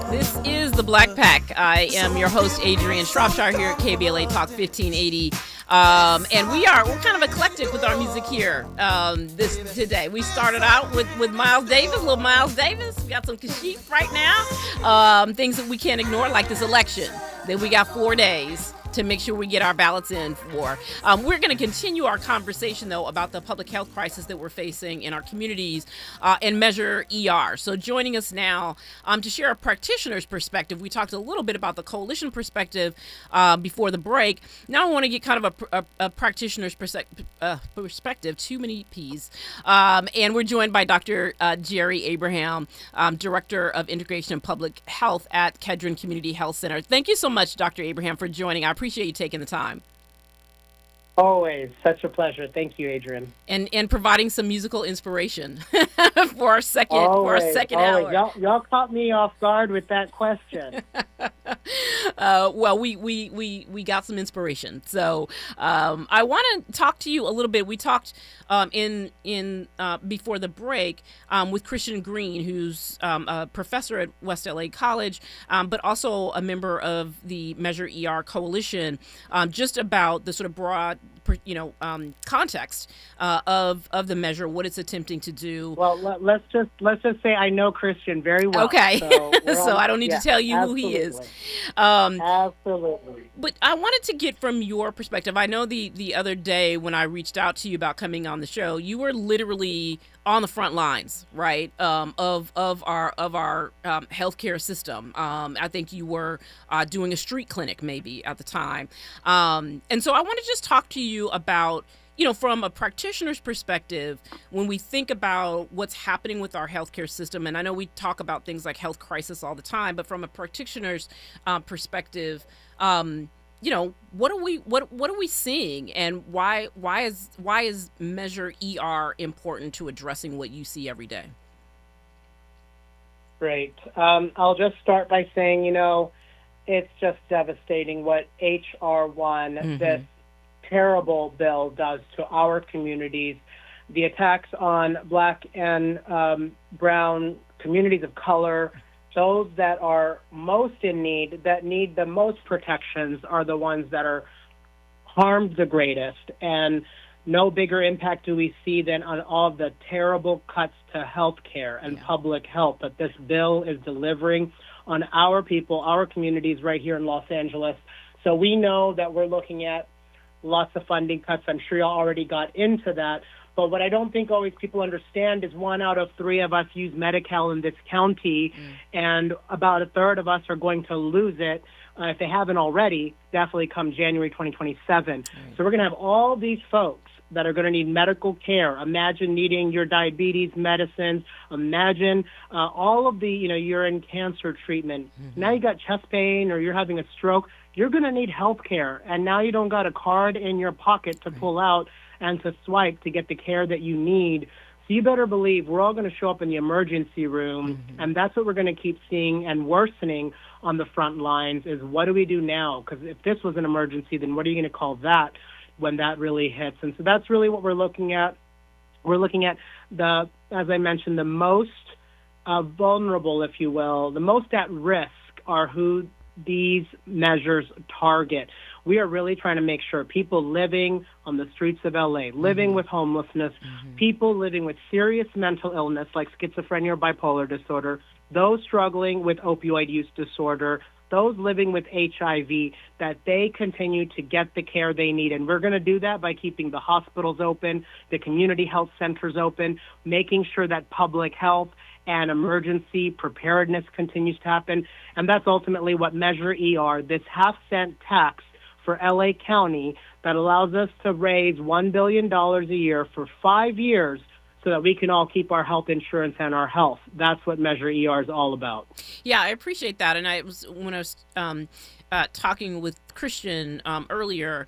This is the Black Pack. I am your host, Adrianne Shropshire, here at KBLA Talk 1580. And we're kind of eclectic with our music here today. We started out with Miles Davis, little Miles Davis. We got some Kashif right now. Things that we can't ignore, like this election. Then we got 4 days to make sure we get our ballots in for. We're going to continue our conversation, though, about the public health crisis that we're facing in our communities and Measure ER. So joining us now to share a practitioner's perspective, we talked a little bit about the coalition perspective before the break. Now I want to get kind of a practitioner's perspective, too many P's. And we're joined by Dr. Jerry Abraham, Director of Integration and Public Health at Kedron Community Health Center. Thank you so much, Dr. Abraham, for joining. I appreciate you taking the time. Always. Such a pleasure. Thank you, Adrian. And providing some musical inspiration for our second hour. Y'all caught me off guard with that question. Well, we got some inspiration. So I want to talk to you a little bit. We talked in before the break with Christian Green, who's a professor at West LA College, but also a member of the Measure ER Coalition, just about the sort of broad context of the measure, what it's attempting to do. Well, let's just say I know Christian very well. Okay, so I don't need to tell you absolutely. Who he is. Absolutely. But I wanted to get from your perspective. I know the other day when I reached out to you about coming on the show, you were literally on the front lines, right, of our healthcare system. I think you were doing a street clinic maybe at the time. And so I want to just talk to you about, from a practitioner's perspective, when we think about what's happening with our healthcare system, and I know we talk about things like health crisis all the time, but from a practitioner's perspective, what are we seeing, and why is Measure ER important to addressing what you see every day? Great. I'll just start by saying, it's just devastating what HR1, this terrible bill, does to our communities. The attacks on Black and brown communities of color, those that are most in need, that need the most protections, are the ones that are harmed the greatest. And no bigger impact do we see than on all the terrible cuts to health care and public health that this bill is delivering on our people, our communities right here in Los Angeles. So we know that we're looking at lots of funding cuts. I'm sure you already got into that. But what I don't think always people understand is 1 out of 3 of us use Medi-Cal in this county, and about a third of us are going to lose it if they haven't already, definitely come January 2027. Right. So we're going to have all these folks that are going to need medical care. Imagine needing your diabetes medicines. Imagine all of the urine cancer treatment. Now you got chest pain or you're having a stroke. You're going to need health care. And now you don't got a card in your pocket to pull out and to swipe to get the care that you need. So you better believe we're all going to show up in the emergency room, and that's what we're going to keep seeing and worsening on the front lines is what do we do now? Because if this was an emergency, then what are you going to call that when that really hits? And so that's really what we're looking at. We're looking at as I mentioned, the most vulnerable, if you will, the most at risk are who these measures target. We are really trying to make sure people living on the streets of LA, living with homelessness, people living with serious mental illness like schizophrenia or bipolar disorder, those struggling with opioid use disorder, those living with HIV, that they continue to get the care they need. And we're going to do that by keeping the hospitals open, the community health centers open, making sure that public health and emergency preparedness continues to happen. And that's ultimately what Measure ER, this half-cent tax for LA County that allows us to raise $1 billion a year for 5 years so that we can all keep our health insurance and our health. That's what Measure ER is all about. Yeah, I appreciate that. And when I was talking with Christian earlier,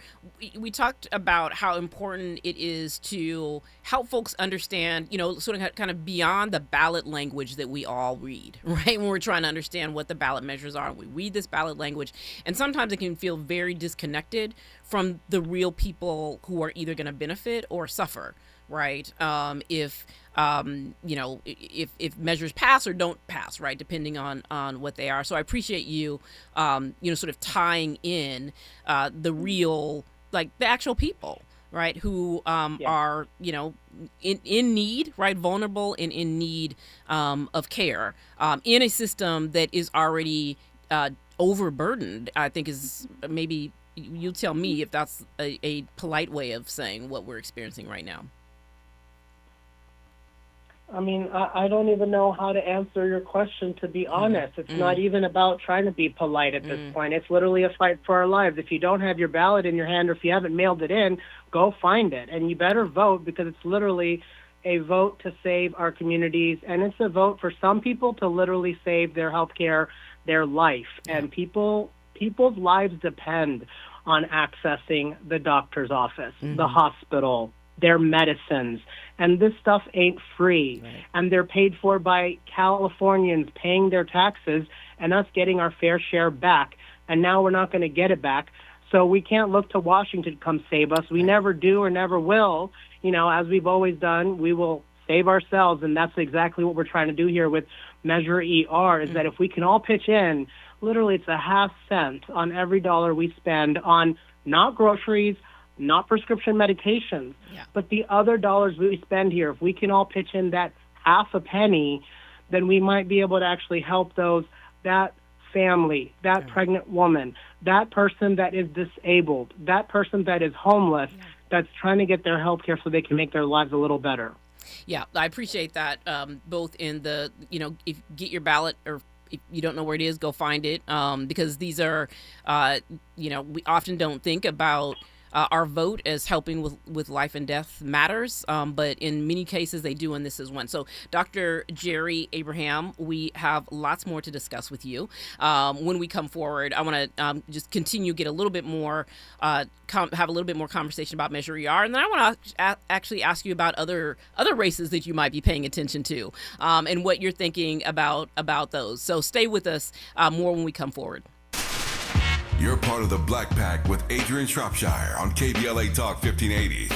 we talked about how important it is to help folks understand, sort of kind of beyond the ballot language that we all read, right? When we're trying to understand what the ballot measures are, we read this ballot language, and sometimes it can feel very disconnected from the real people who are either going to benefit or suffer, right? If if measures pass or don't pass, right, depending on what they are. So I appreciate you, sort of tying in the real, like the actual people, right, who are, in need, right, vulnerable and in need of care in a system that is already overburdened, I think is maybe, you tell me if that's a polite way of saying what we're experiencing right now. I mean, I don't even know how to answer your question, to be honest. It's not even about trying to be polite at this point. It's literally a fight for our lives. If you don't have your ballot in your hand, or if you haven't mailed it in, go find it. And you better vote, because it's literally a vote to save our communities. And it's a vote for some people to literally save their health care, their life. And people's lives depend on accessing the doctor's office, the hospital, their medicines. And this stuff ain't free. Right. And they're paid for by Californians paying their taxes and us getting our fair share back. And now we're not going to get it back. So we can't look to Washington to come save us. We never do or never will. As we've always done, we will save ourselves. And that's exactly what we're trying to do here with Measure ER, is that if we can all pitch in, literally it's a half cent on every dollar we spend on not groceries, not prescription medications, but the other dollars we spend here. If we can all pitch in that half a penny, then we might be able to actually help that family, that pregnant woman, that person that is disabled, that person that is homeless, that's trying to get their health care so they can make their lives a little better. Yeah, I appreciate that, both in the, if get your ballot, or if you don't know where it is, go find it, because these are, we often don't think about our vote as helping with life and death matters, but in many cases they do, and this is one. So Dr. Jerry Abraham, we have lots more to discuss with you when we come forward. I want to just continue, get a little bit more, have a little bit more conversation about Measure ER, and then I want to actually ask you about other races that you might be paying attention to, and what you're thinking about those. So stay with us more when we come forward. You're part of the Black Pack with Adrianne Shropshire on KBLA Talk 1580.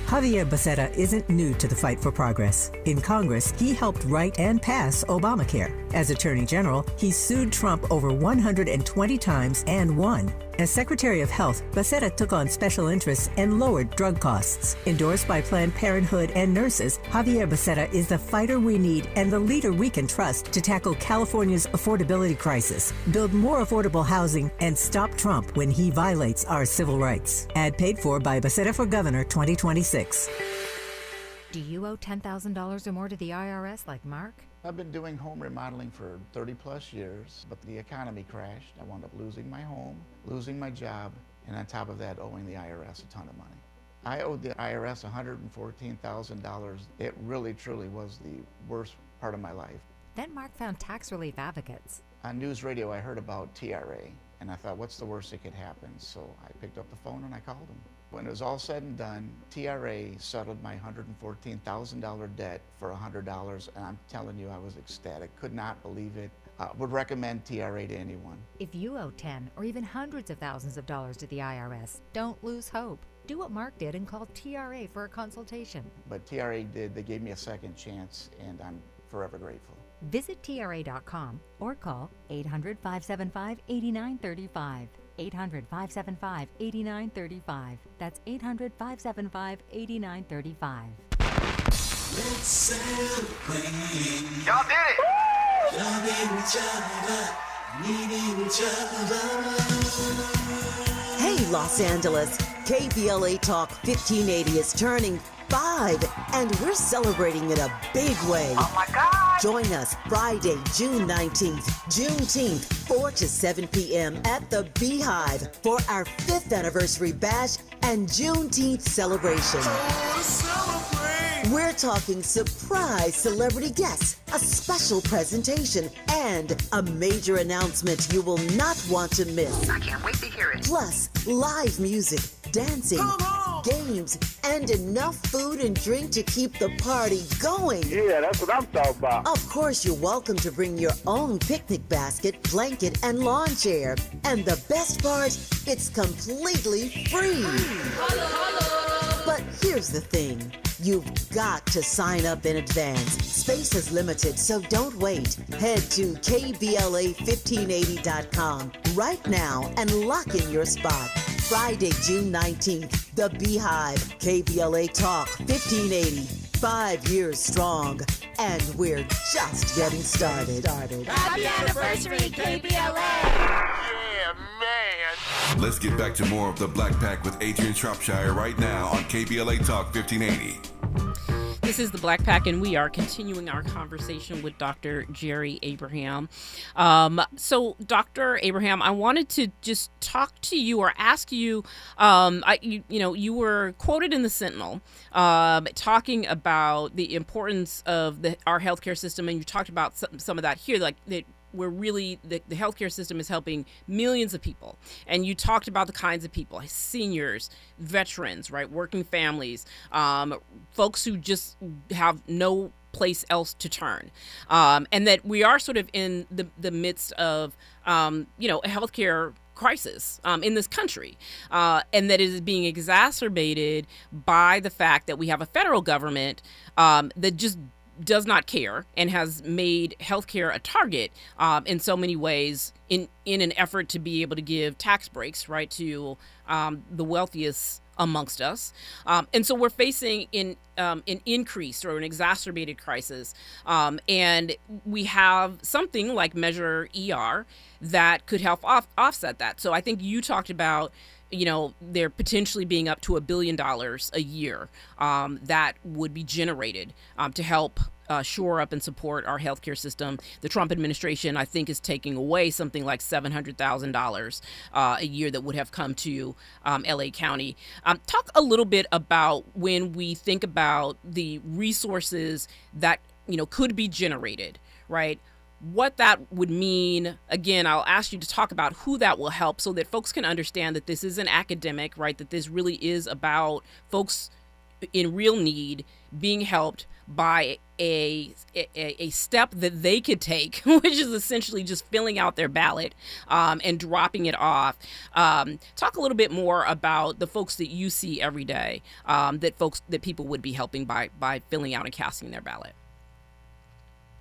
Javier Becerra isn't new to the fight for progress. In Congress, he helped write and pass Obamacare. As Attorney General, he sued Trump over 120 times and won. As Secretary of Health, Becerra took on special interests and lowered drug costs. Endorsed by Planned Parenthood and nurses, Javier Becerra is the fighter we need and the leader we can trust to tackle California's affordability crisis, build more affordable housing, and stop Trump when he violates our civil rights. Ad paid for by Becerra for Governor 2026. Do you owe $10,000 or more to the IRS like Mark? I've been doing home remodeling for 30 plus years, but the economy crashed. I wound up losing my home, losing my job, and on top of that, owing the IRS a ton of money. I owed the IRS $114,000. It really, truly was the worst part of my life. Then Mark found tax relief advocates. On news radio, I heard about TRA, and I thought, what's the worst that could happen? So I picked up the phone and I called them. When it was all said and done, TRA settled my $114,000 debt for $100, and I'm telling you, I was ecstatic. Could not believe it. Would recommend TRA to anyone. If you owe 10 or even hundreds of thousands of dollars to the IRS, don't lose hope. Do what Mark did and call TRA for a consultation. But TRA did. They gave me a second chance, and I'm forever grateful. Visit TRA.com or call 800-575-8935. 800-575-8935. That's 800-575-8935. Let's celebrate. Y'all did it! Loving each other, needing each other. Hey, Los Angeles. KBLA Talk 1580 is turning 5, and we're celebrating in a big way. Oh my God! Join us Friday, June 19th, Juneteenth, 4 to 7 p.m. at the Beehive for our 5th anniversary bash and Juneteenth celebration. We're talking surprise celebrity guests, a special presentation, and a major announcement you will not want to miss. I can't wait to hear it. Plus, live music, dancing, games, and enough food and drink to keep the party going. Yeah, that's what I'm talking about. Of course, you're welcome to bring your own picnic basket, blanket, and lawn chair. And the best part, it's completely free. But here's the thing. You've got to sign up in advance. Space is limited, so don't wait. Head to KBLA1580.com right now and lock in your spot. Friday, June 19th, the Beehive, KBLA Talk 1580. 5 years strong, and we're just getting started. Happy anniversary, KBLA! Yeah, man. Let's get back to more of the Black Pack with Adrianne Shropshire right now on KBLA Talk 1580. This is the Black Pack, and we are continuing our conversation with Dr. Jerry Abraham. So, Dr. Abraham, I wanted to just talk to you or ask you. You were quoted in the Sentinel talking about the importance of our healthcare system, and you talked about some of that here, like that. Where really the healthcare system is helping millions of people. And you talked about the kinds of people, seniors, veterans, right, working families, folks who just have no place else to turn. And that we are sort of in the midst of, a healthcare crisis in this country, and that it is being exacerbated by the fact that we have a federal government that just does not care and has made healthcare a target in so many ways in an effort to be able to give tax breaks, right, to the wealthiest amongst us. And so we're facing an increased or an exacerbated crisis. And we have something like Measure ER that could help offset that. So I think you talked about there potentially being up to $1 billion a year that would be generated to help shore up and support our healthcare system. The Trump administration, I think, is taking away something like $700,000 a year that would have come to LA County. Talk a little bit about when we think about the resources that could be generated, right? What that would mean. Again, I'll ask you to talk about who that will help so that folks can understand that this isn't academic, right? That this really is about folks in real need being helped by a step that they could take, which is essentially just filling out their ballot and dropping it off. Talk a little bit more about the folks that you see every day, that people would be helping by filling out and casting their ballot.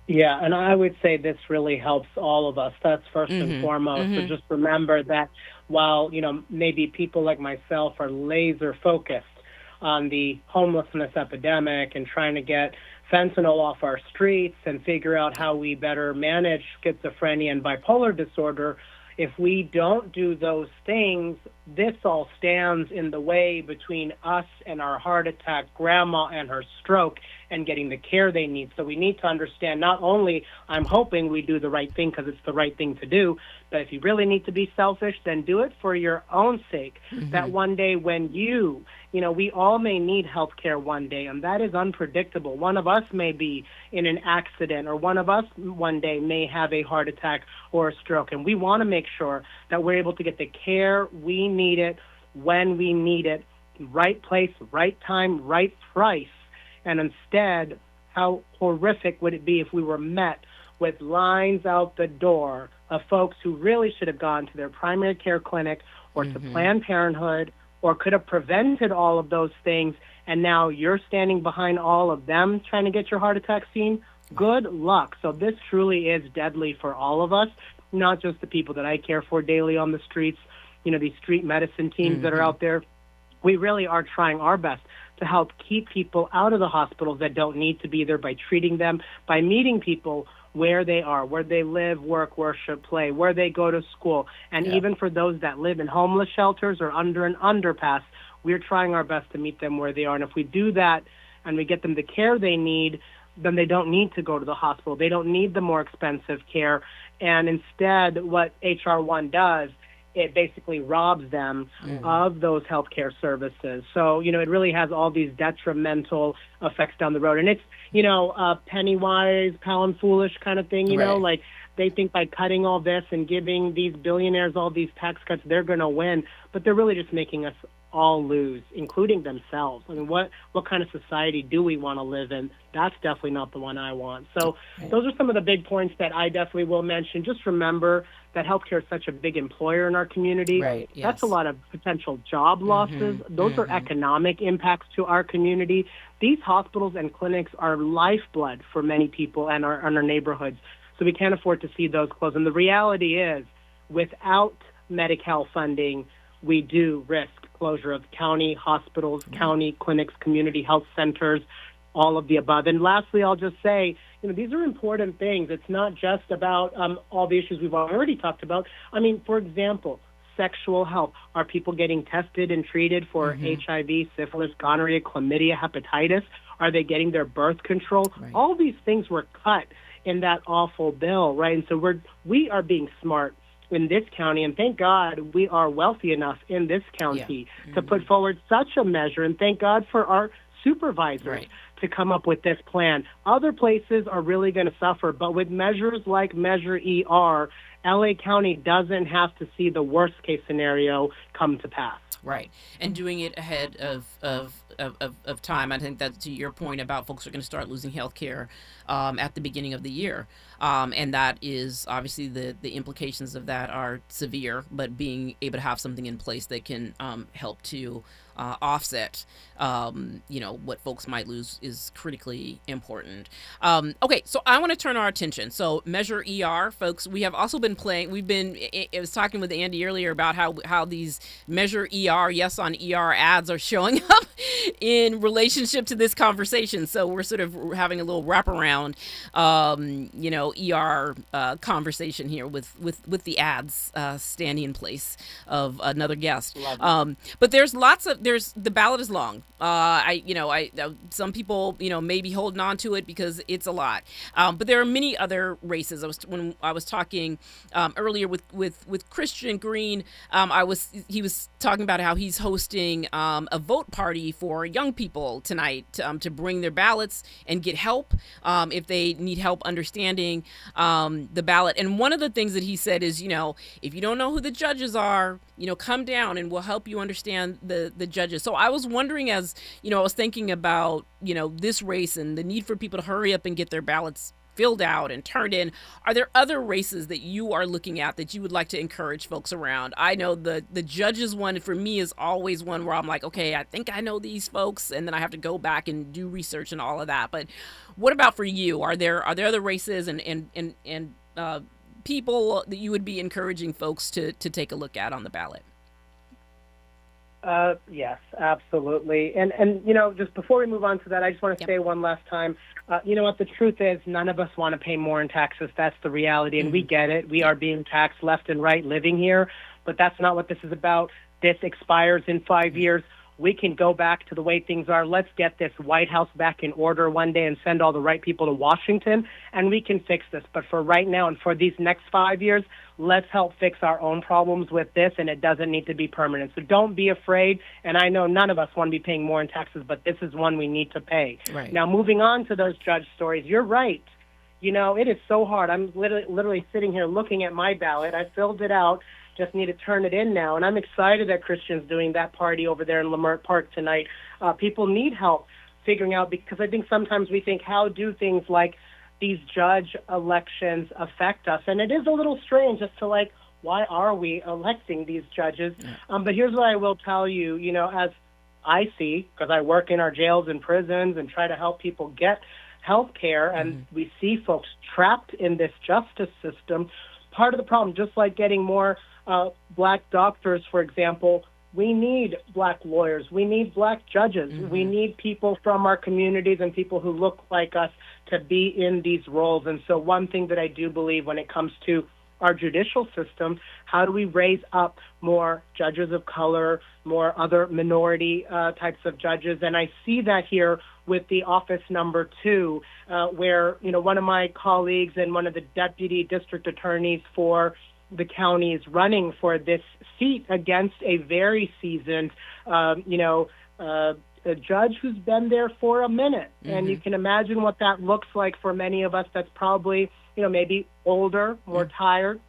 Yeah, and I would say this really helps all of us. That's first and foremost. So just remember that while, maybe people like myself are laser focused on the homelessness epidemic and trying to get fentanyl off our streets and figure out how we better manage schizophrenia and bipolar disorder, if we don't do those things, this all stands in the way between us and our heart attack, grandma and her stroke, and getting the care they need. So we need to understand, not only I'm hoping we do the right thing because it's the right thing to do, but if you really need to be selfish, then do it for your own sake. That one day when we all may need health care one day, and that is unpredictable. One of us may be in an accident, or one of us one day may have a heart attack or a stroke, and we want to make sure that we're able to get the care we need it when we need it, right place, right time, right price. And instead, how horrific would it be if we were met with lines out the door of folks who really should have gone to their primary care clinic or to Planned Parenthood or could have prevented all of those things, and now you're standing behind all of them trying to get your heart attack seen? Good luck. So this truly is deadly for all of us, not just the people that I care for daily on the streets, these street medicine teams that are out there. We really are trying our best to help keep people out of the hospitals that don't need to be there by treating them, by meeting people where they are, where they live, work, worship, play, where they go to school. And even for those that live in homeless shelters or under an underpass, we're trying our best to meet them where they are. And if we do that and we get them the care they need, then they don't need to go to the hospital. They don't need the more expensive care. And instead, what H.R. 1 does, it basically robs them of those healthcare services. So, it really has all these detrimental effects down the road. And it's, penny wise, pound foolish kind of thing, like they think by cutting all this and giving these billionaires all these tax cuts, they're going to win. But they're really just making us all lose, including themselves. I mean, what kind of society do we want to live in? That's definitely not the one I want. So those are some of the big points that I definitely will mention. Just remember that healthcare is such a big employer in our community. Right, yes. That's a lot of potential job losses. Those are economic impacts to our community. These hospitals and clinics are lifeblood for many people and our neighborhoods. So we can't afford to see those close. And the reality is, without Medi-Cal funding, we do risk closure of county hospitals, county clinics, community health centers, all of the above. And lastly, I'll just say, these are important things. It's not just about all the issues we've already talked about. I mean, for example, sexual health. Are people getting tested and treated for HIV, syphilis, gonorrhea, chlamydia, hepatitis? Are they getting their birth control? Right. All these things were cut in that awful bill, right? And so we are being smart in this county, and thank God we are wealthy enough in this county to put forward such a measure, and thank God for our supervisors to come up with this plan. Other places are really going to suffer, but with measures like Measure ER, LA County doesn't have to see the worst case scenario come to pass. Right, and doing it ahead of time. I think that to your point about folks are going to start losing health care at the beginning of the year. And that is obviously the implications of that are severe, but being able to have something in place that can help to offset, what folks might lose is critically important. Okay, so I want to turn our attention. So Measure ER, folks, we have also been playing, I was talking with Andy earlier about how these Measure ER, yes on ER ads are showing up in relationship to this conversation. So we're sort of having a little wraparound, ER conversation here with the ads standing in place of another guest. But there's the ballot is long. Some people, may be holding on to it because it's a lot. But there are many other races. When I was talking earlier with Christian Green, he was talking about how he's hosting a vote party for young people tonight to bring their ballots and get help if they need help understanding the ballot. And one of the things that he said is, if you don't know who the judges are, come down and we'll help you understand the judges. So I was wondering, as I was thinking about this race and the need for people to hurry up and get their ballots filled out and turned in, are there other races that you are looking at that you would like to encourage folks around? I know the judges one for me is always one where I'm like, okay, I think I know these folks, and then I have to go back and do research and all of that. But what about for you? Are there other races and people that you would be encouraging folks to take a look at on the ballot? Yes, absolutely. And just before we move on to that, I just want to say one last time, what the truth is, none of us want to pay more in taxes. That's the reality, and we get it. We are being taxed left and right living here, but that's not what this is about. This expires in 5 years. We can go back to the way things are. Let's get this White House back in order one day and send all the right people to Washington, and we can fix this. But for right now and for these next 5 years, let's help fix our own problems with this, and it doesn't need to be permanent. So don't be afraid, and I know none of us want to be paying more in taxes, but this is one we need to pay. Right. Now, moving on to those judge stories, you're right. It is so hard. I'm literally sitting here looking at my ballot. I filled it out. Just need to turn it in now. And I'm excited that Christian's doing that party over there in Leimert Park tonight. People need help figuring out, because I think sometimes we think, how do things like these judge elections affect us? And it is a little strange as to, why are we electing these judges? But here's what I will tell you, as I see, because I work in our jails and prisons and try to help people get health care, and we see folks trapped in this justice system. Part of the problem, just like getting more black doctors, for example, we need black lawyers. We need black judges. We need people from our communities and people who look like us to be in these roles. And so one thing that I do believe when it comes to our judicial system, how do we raise up more judges of color, more other minority types of judges? And I see that here with the office number 2, where, one of my colleagues and one of the deputy district attorneys for the county is running for this seat against a very seasoned, a judge who's been there for a minute. And you can imagine what that looks like for many of us. That's probably maybe older, more tired,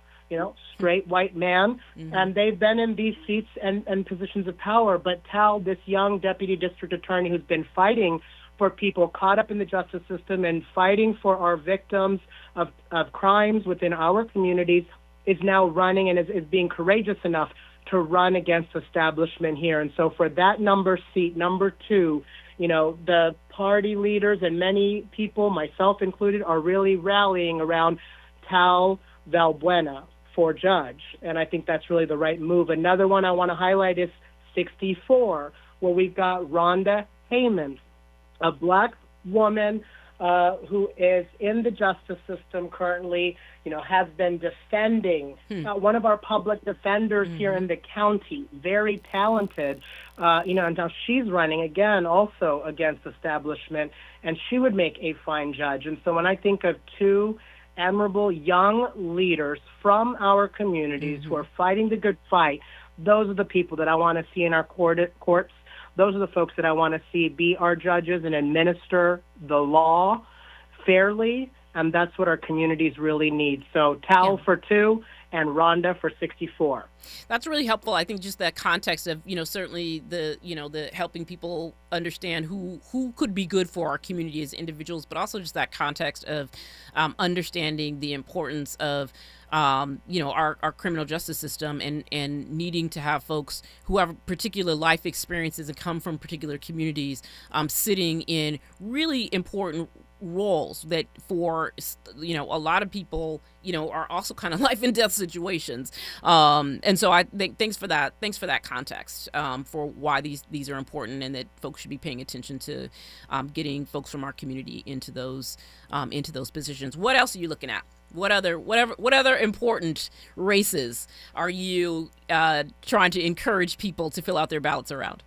straight white man, and they've been in these seats and positions of power. But Tal, this young deputy district attorney who's been fighting for people caught up in the justice system and fighting for our victims of crimes within our communities, is now running and is being courageous enough to run against establishment here. And so for that seat, number 2, the party leaders and many people, myself included, are really rallying around Tal Valbuena for judge. And I think that's really the right move. Another one I want to highlight is 64, where we've got Rhonda Heyman, a black woman who is in the justice system currently, has been defending one of our public defenders here in the county, very talented, and now she's running again also against establishment, and she would make a fine judge. And so when I think of 2 admirable young leaders from our communities who are fighting the good fight, those are the people that I want to see in our courts. Those are the folks that I want to see be our judges and administer the law fairly, and that's what our communities really need. So Tal for 2 and Rhonda for 64. That's really helpful. I think just that context of, certainly the helping people understand who could be good for our community as individuals, but also just that context of understanding the importance of our criminal justice system and needing to have folks who have particular life experiences and come from particular communities sitting in really important roles that for a lot of people are also kind of life and death situations, and so I think thanks for that context for why these are important, and that folks should be paying attention to getting folks from our community into those positions. What else are you looking at? What other important races are you trying to encourage people to fill out their ballots around?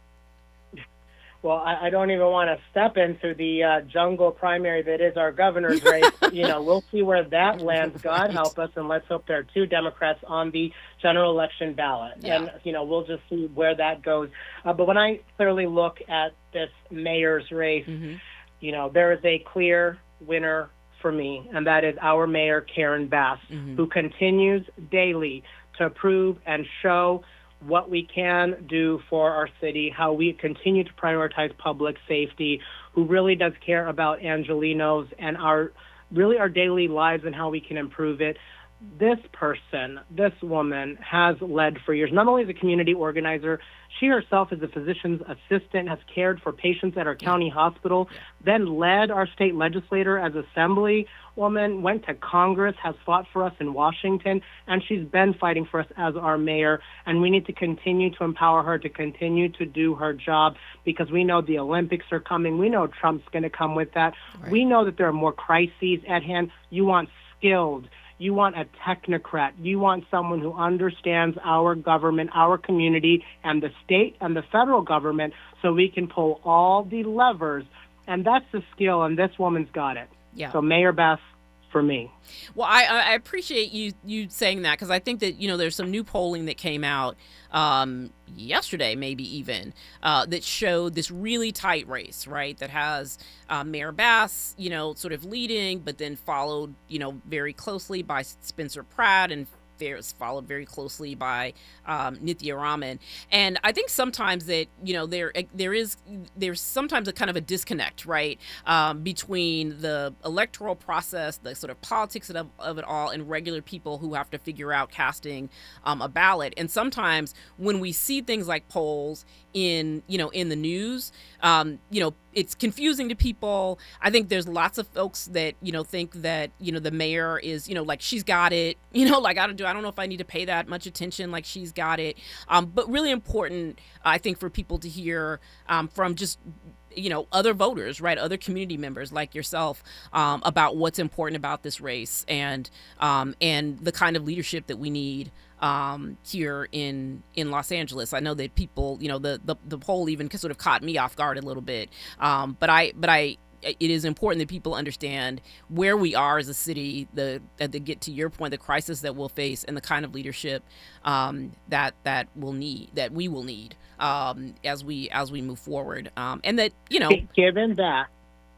Well, I don't even want to step into the jungle primary that is our governor's race. We'll see where that lands. God help us, and let's hope there are 2 Democrats on the general election ballot. Yeah. And, we'll just see where that goes. But when I clearly look at this mayor's race, there is a clear winner for me, and that is our mayor, Karen Bass, who continues daily to prove and show what we can do for our city, how we continue to prioritize public safety, who really does care about Angelenos and our daily lives and how we can improve it. This woman has led for years, not only as a community organizer, she herself is a physician's assistant, has cared for patients at our county hospital, then led our state legislator as assemblywoman, went to Congress, has fought for us in Washington, and she's been fighting for us as our mayor. And we need to continue to empower her to continue to do her job, because we know the Olympics are coming. We know Trump's going to come with that. Right. We know that there are more crises at hand. You want skilled. You want a technocrat. You want someone who understands our government, our community, and the state and the federal government, so we can pull all the levers. And that's the skill, and this woman's got it. Yeah. So Mayor Bass for me. Well, I appreciate you saying that, because I think that, there's some new polling that came out yesterday, maybe even, that showed this really tight race, right? That has Mayor Bass, sort of leading, but then followed, very closely by Spencer Pratt, and followed very closely by Nithya Raman. And I think sometimes that, there's sometimes a kind of a disconnect, right, between the electoral process, the sort of politics of it all, and regular people who have to figure out casting a ballot. And sometimes when we see things like polls in the news, it's confusing to people. I think there's lots of folks that, think that, the mayor is, like, she's got it, like, I don't know if I need to pay that much attention, like, she's got it. But really important, I think, for people to hear from just, other voters, right, other community members like yourself, about what's important about this race, and the kind of leadership that we need here in Los Angeles. I know that people, the poll even sort of caught me off guard a little bit, but it is important that people understand where we are as a city, to get to your point, the crisis that we'll face, and the kind of leadership that we will need as we move forward, and that given that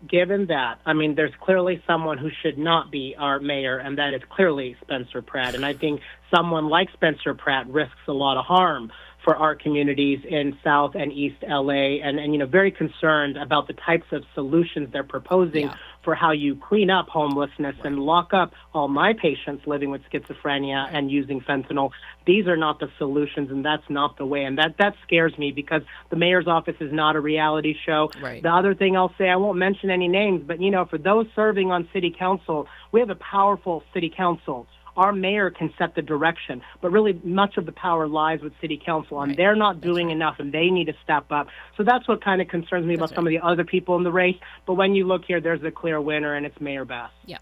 given that, I mean, there's clearly someone who should not be our mayor, and that is clearly Spencer Pratt. And I think someone like Spencer Pratt risks a lot of harm for our communities in South and East LA, and very concerned about the types of solutions they're proposing for how you clean up homelessness and lock up all my patients living with schizophrenia and using fentanyl. These are not the solutions, and that's not the way. And that scares me, because the mayor's office is not a reality show. Right. The other thing I'll say, I won't mention any names, but, for those serving on city council, we have a powerful city council. Our mayor can set the direction, but really much of the power lies with city council, and they're not doing enough, and they need to step up. So that's what kind of concerns me about some of the other people in the race. But when you look here, there's a clear winner, and it's Mayor Bass. Yeah.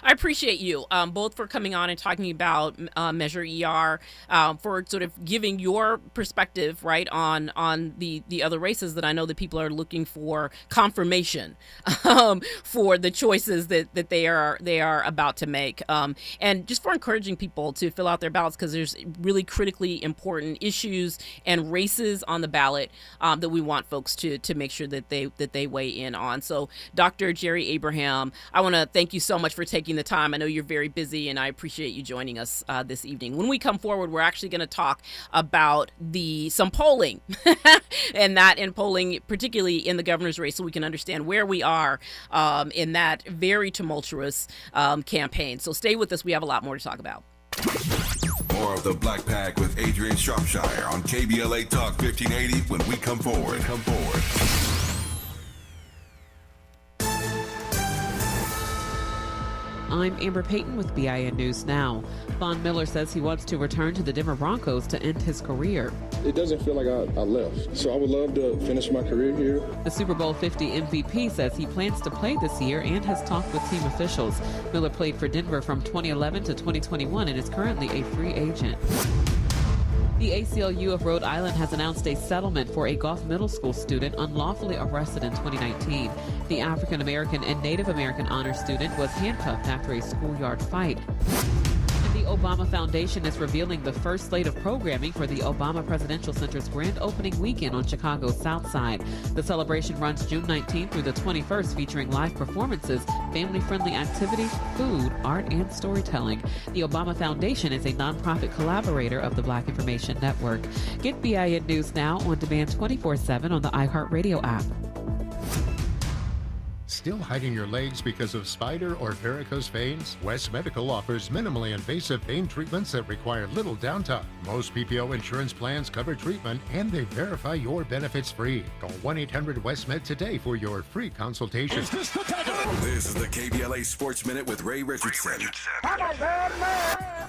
I appreciate you both for coming on and talking about Measure ER, for sort of giving your perspective, right, on the other races that I know that people are looking for confirmation for the choices that they are about to make, and just for encouraging people to fill out their ballots, because there's really critically important issues and races on the ballot that we want folks to make sure that they weigh in on. So, Dr. Jerry Abraham, I want to thank you so much for taking the time. I know you're very busy, and I appreciate you joining us this evening. When we come forward, we're actually going to talk about some polling, and that in polling, particularly in the governor's race, so we can understand where we are in that very tumultuous campaign. So stay with us. We have a lot more to talk about. More of the Black Pack with Adrianne Shropshire on KBLA Talk 1580 when we come forward. I'm Amber Payton with BIN News Now. Von Miller says he wants to return to the Denver Broncos to end his career. It doesn't feel like I left, so I would love to finish my career here. The Super Bowl 50 MVP says he plans to play this year and has talked with team officials. Miller played for Denver from 2011 to 2021 and is currently a free agent. The ACLU of Rhode Island has announced a settlement for a Gulf Middle School student unlawfully arrested in 2019. The African American and Native American honor student was handcuffed after a schoolyard fight. The Obama Foundation is revealing the first slate of programming for the Obama Presidential Center's grand opening weekend on Chicago's South Side. The celebration runs June 19th through the 21st, featuring live performances, family-friendly activities, food, art, and storytelling. The Obama Foundation is a nonprofit collaborator of the Black Information Network. Get BIN News Now on demand 24/7 on the iHeartRadio app. Still hiding your legs because of spider or varicose veins? West Medical offers minimally invasive vein treatments that require little downtime. Most PPO insurance plans cover treatment, and they verify your benefits free. Call 1-800-WEST-MED today for your free consultation. This is the KBLA Sports Minute with Ray Richardson.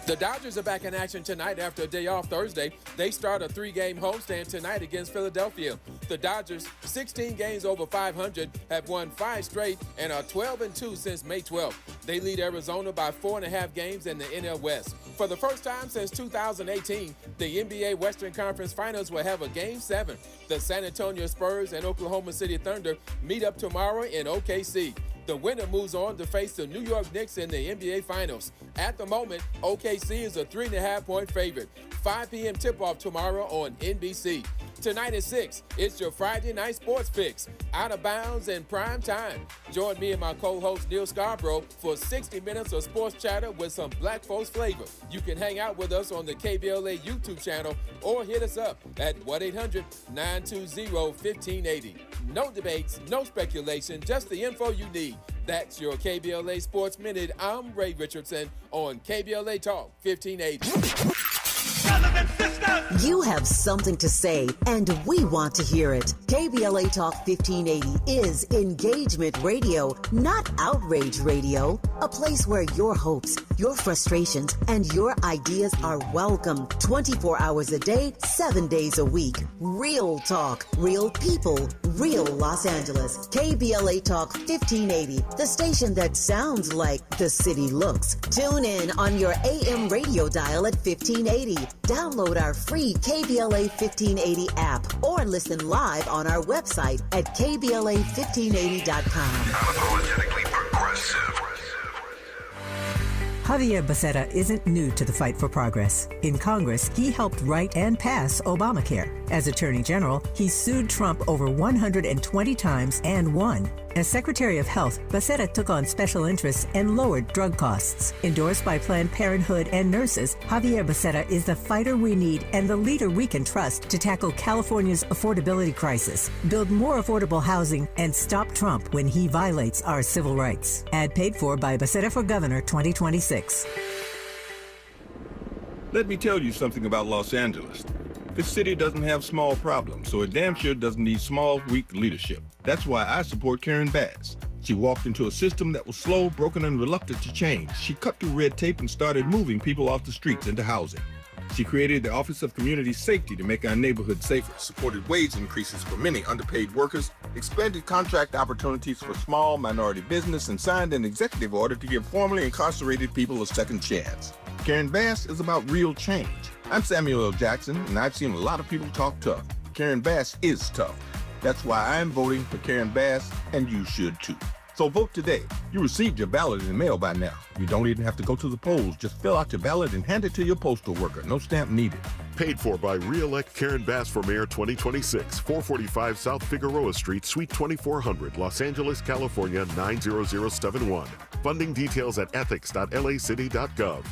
The Dodgers are back in action tonight after a day off Thursday. They start a 3-game homestand tonight against Philadelphia. The Dodgers, 16 games over 500, have won 5 straight and are 12-2 since May 12th. They lead Arizona by 4.5 games in the NL West. For the first time since 2018, the NBA Western Conference Finals will have a Game 7. The San Antonio Spurs and Oklahoma City Thunder meet up tomorrow in OKC. The winner moves on to face the New York Knicks in the NBA Finals. At the moment, OKC is a 3.5-point favorite. 5 p.m. tip-off tomorrow on NBC. Tonight at 6, it's your Friday night sports fix. Out of bounds in prime time. Join me and my co-host Neil Scarborough for 60 minutes of sports chatter with some black folks flavor. You can hang out with us on the KBLA YouTube channel or hit us up at 1-800-920-1580. No debates, no speculation, just the info you need. That's your KBLA Sports Minute. I'm Ray Richardson on KBLA Talk 1580. You have something to say, and we want to hear it. KBLA Talk 1580 is engagement radio, not outrage radio. A place where your hopes, your frustrations, and your ideas are welcome. 24 hours a day, 7 days a week. Real talk, real people, real Los Angeles. KBLA Talk 1580, the station that sounds like the city looks. Tune in on your AM radio dial at 1580. Download our free KBLA 1580 app or listen live on our website at KBLA1580.com. Unapologetically progressive. Javier Becerra isn't new to the fight for progress. In Congress, he helped write and pass Obamacare. As Attorney General, he sued Trump over 120 times and won. As Secretary of Health, Becerra took on special interests and lowered drug costs. Endorsed by Planned Parenthood and nurses, Javier Becerra is the fighter we need and the leader we can trust to tackle California's affordability crisis, build more affordable housing, and stop Trump when he violates our civil rights. Ad paid for by Becerra for Governor 2026. Let me tell you something about Los Angeles. This city doesn't have small problems, so it damn sure doesn't need small, weak leadership. That's why I support Karen Bass. She walked into a system that was slow, broken, and reluctant to change. She cut through red tape and started moving people off the streets into housing. She created the Office of Community Safety to make our neighborhood safer, supported wage increases for many underpaid workers, expanded contract opportunities for small minority business, and signed an executive order to give formerly incarcerated people a second chance. Karen Bass is about real change. I'm Samuel L. Jackson, and I've seen a lot of people talk tough. Karen Bass is tough. That's why I'm voting for Karen Bass, and you should too. So vote today. You received your ballot in the mail by now. You don't even have to go to the polls. Just fill out your ballot and hand it to your postal worker. No stamp needed. Paid for by re-elect Karen Bass for Mayor 2026, 445 South Figueroa Street, Suite 2400, Los Angeles, California 90071. Funding details at ethics.lacity.gov.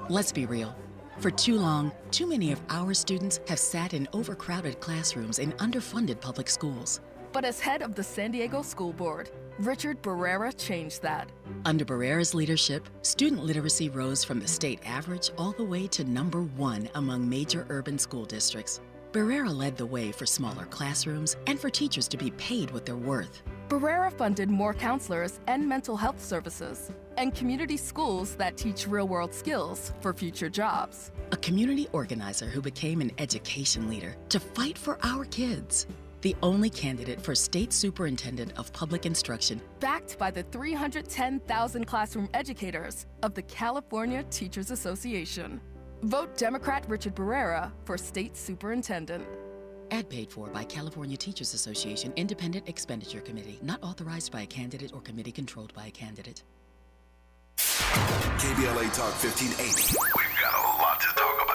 Let's be real. For too long, too many of our students have sat in overcrowded classrooms in underfunded public schools. But as head of the San Diego School Board, Richard Barrera changed that. Under Barrera's leadership, student literacy rose from the state average all the way to #1 among major urban school districts. Barrera led the way for smaller classrooms and for teachers to be paid what they're worth. Barrera funded more counselors and mental health services, and community schools that teach real-world skills for future jobs. A community organizer who became an education leader to fight for our kids. The only candidate for State Superintendent of Public Instruction, backed by the 310,000 classroom educators of the California Teachers Association. Vote Democrat Richard Barrera for State Superintendent. Ad paid for by California Teachers Association Independent Expenditure Committee, not authorized by a candidate or committee controlled by a candidate. KBLA Talk 1580. We've got a lot to talk about.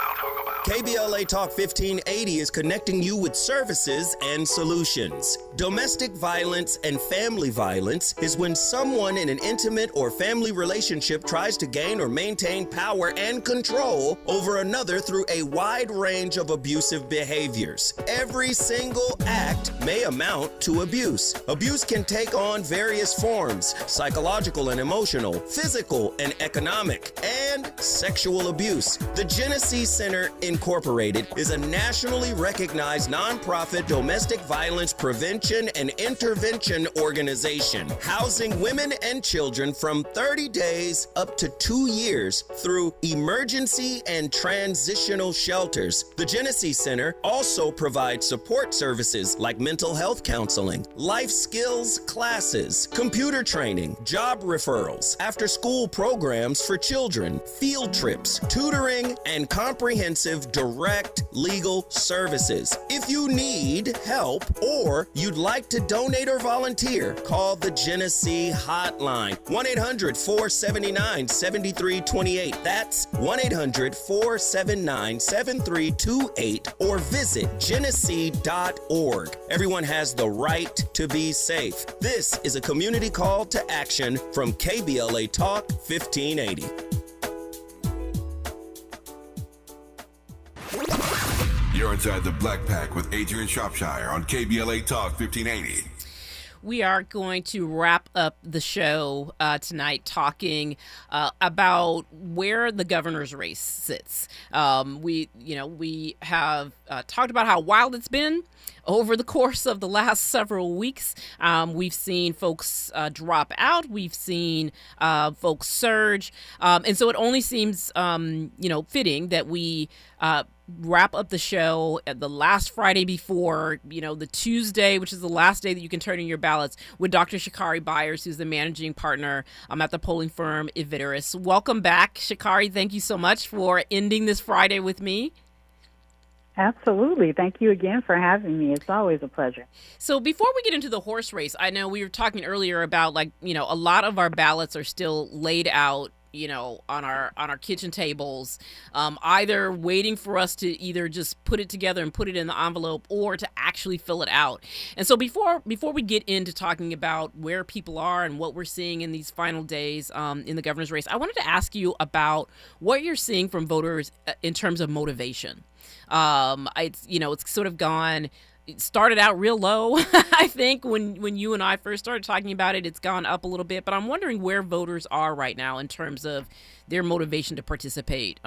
KBLA Talk 1580 is connecting you with services and solutions. Domestic violence and family violence is when someone in an intimate or family relationship tries to gain or maintain power and control over another through a wide range of abusive behaviors. Every single act may amount to abuse. Abuse can take on various forms: psychological and emotional, physical and economic, and sexual abuse. The Genesee Center Incorporated is a nationally recognized nonprofit domestic violence prevention and intervention organization, housing women and children from 30 days up to 2 years through emergency and transitional shelters. The Genesee Center also provides support services like mental health counseling, life skills classes, computer training, job referrals, after-school programs for children, field trips, tutoring, and comprehensive direct legal services. If you need help or you'd like to donate or volunteer, call the Genesee Hotline, 1-800-479-7328. That's 1-800-479-7328, or visit genesee.org. Everyone has the right to be safe. This is a community call to action from KBLA Talk 1580. You're inside the Black Pack with Adrianne Shropshire on KBLA Talk 1580. We are going to wrap up the show tonight talking about where the governor's race sits. We have talked about how wild it's been over the course of the last several weeks. We've seen folks drop out. We've seen folks surge. And so it only seems, fitting that we wrap up the show at the last Friday before, the Tuesday, which is the last day that you can turn in your ballots, with Dr. Sha'Carri Byers, who's the managing partner at the polling firm Eviteris. Welcome back, Sha'Carri. Thank you so much for ending this Friday with me. Absolutely. Thank you again for having me. It's always a pleasure. So before we get into the horse race, I know we were talking earlier about, like, a lot of our ballots are still laid out, on our kitchen tables, either waiting for us to either just put it together and put it in the envelope or to actually fill it out. And so before we get into talking about where people are and what we're seeing in these final days in the governor's race, I wanted to ask you about what you're seeing from voters in terms of motivation. It's sort of gone. It started out real low. I think when you and I first started talking about it, it's gone up a little bit. But I'm wondering where voters are right now in terms of their motivation to participate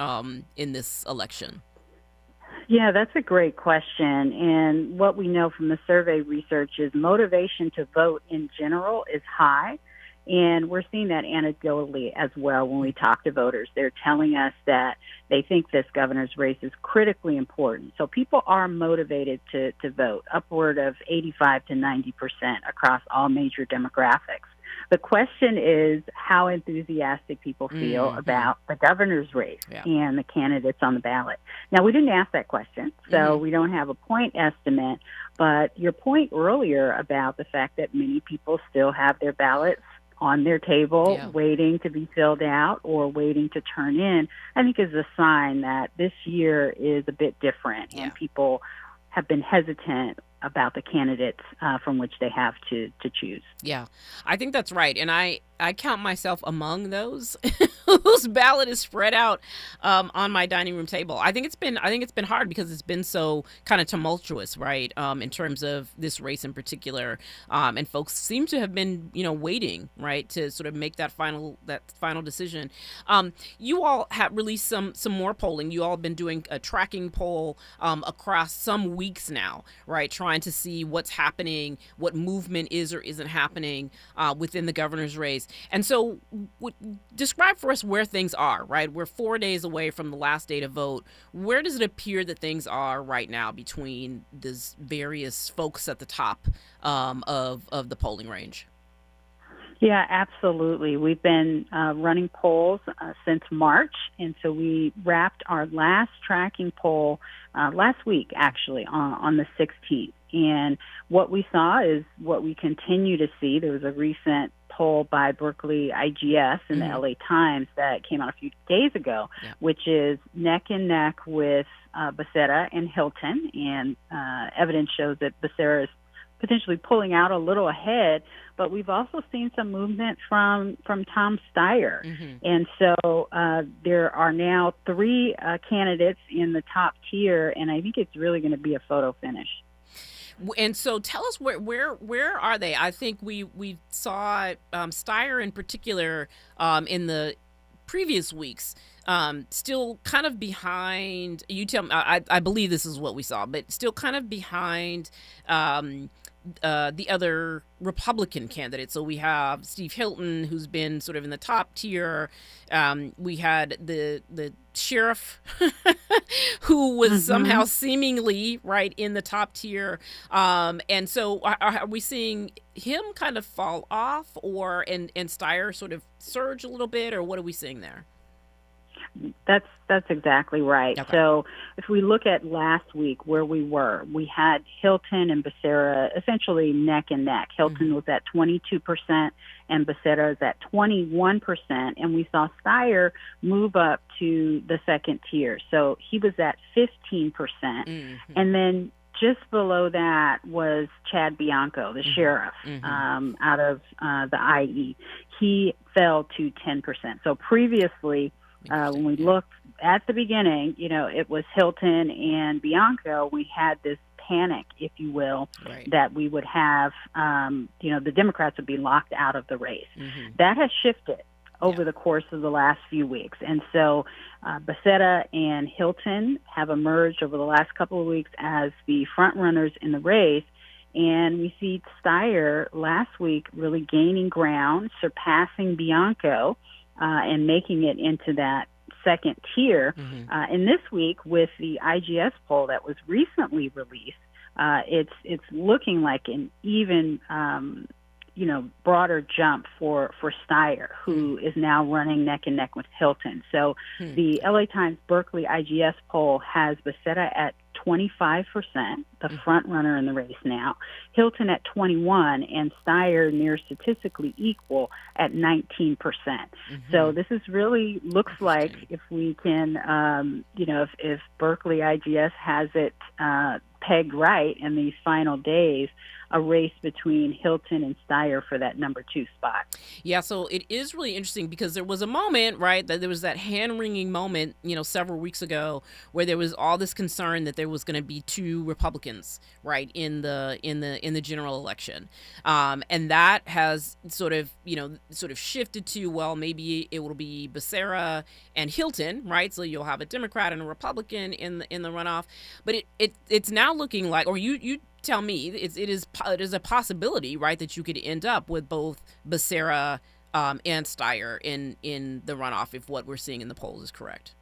in this election. Yeah, that's a great question. And what we know from the survey research is motivation to vote in general is high. And we're seeing that anecdotally as well when we talk to voters. They're telling us that they think this governor's race is critically important. So people are motivated to vote, upward of 85 to 90% across all major demographics. The question is how enthusiastic people feel about the governor's race and the candidates on the ballot. Now, we didn't ask that question, so we don't have a point estimate. But your point earlier about the fact that many people still have their ballots on their table, waiting to be filled out or waiting to turn in, I think is a sign that this year is a bit different and people have been hesitant about the candidates from which they have to choose. Yeah, I think that's right. And I count myself among those whose ballot is spread out on my dining room table. I think it's been hard because it's been so kind of tumultuous, right? In terms of this race in particular, and folks seem to have been, waiting, right, to sort of make that final decision. You all have released some more polling. You all have been doing a tracking poll across some weeks now, right, trying to see what's happening, what movement is or isn't happening within the governor's race. And so describe for us where things are, right? We're 4 days away from the last day to vote. Where does it appear that things are right now between these various folks at the top of the polling range? Yeah, absolutely. We've been running polls since March, and so we wrapped our last tracking poll last week, actually, on the 16th. And what we saw is what we continue to see. There was a recent poll by Berkeley IGS in the LA Times that came out a few days ago, which is neck and neck with Becerra and Hilton. And evidence shows that Becerra is potentially pulling out a little ahead, but we've also seen some movement from Tom Steyer. And so there are now three candidates in the top tier, and I think it's really going to be a photo finish. And so tell us where are they? I think we saw Steyer in particular in the previous weeks, still kind of behind. You tell me. I believe this is what we saw, but still kind of behind the other Republican candidates. So we have Steve Hilton, who's been sort of in the top tier. We had the sheriff who was somehow seemingly right in the top tier. And so are we seeing him kind of fall off and Steyer sort of surge a little bit, or what are we seeing there? That's exactly right. Okay. So if we look at last week where we were, we had Hilton and Becerra essentially neck and neck. Hilton was at 22% and Becerra is at 21%. And we saw Steyer move up to the second tier. So he was at 15%. And then just below that was Chad Bianco, the sheriff, out of the IE. He fell to 10%. So previously, when we looked at the beginning, it was Hilton and Bianco. We had this panic, if you will, that we would have, the Democrats would be locked out of the race. That has shifted over the course of the last few weeks. And so Becerra and Hilton have emerged over the last couple of weeks as the front runners in the race. And we see Steyer last week really gaining ground, surpassing Bianco, and making it into that second tier. And this week, with the IGS poll that was recently released, it's looking like an even broader jump for Steyer, who is now running neck and neck with Hilton. So the LA Times Berkeley IGS poll has Becerra at 25%, the front runner in the race now. Hilton at 21, and Steyer near statistically equal at 19%. So this is really looks like, if we can, if Berkeley IGS has it pegged right in these final days, a race between Hilton and Steyer for that number 2 spot. Yeah, so it is really interesting because there was a moment, right, that there was that hand-wringing moment, several weeks ago, where there was all this concern that there was going to be 2 Republicans, right, in the general election, and that has sort of shifted to, well, maybe it will be Becerra and Hilton, right? So you'll have a Democrat and a Republican in the runoff, but it's now looking like, or you tell me, it is a possibility, right, that you could end up with both Becerra and Steyer in the runoff if what we're seeing in the polls is correct.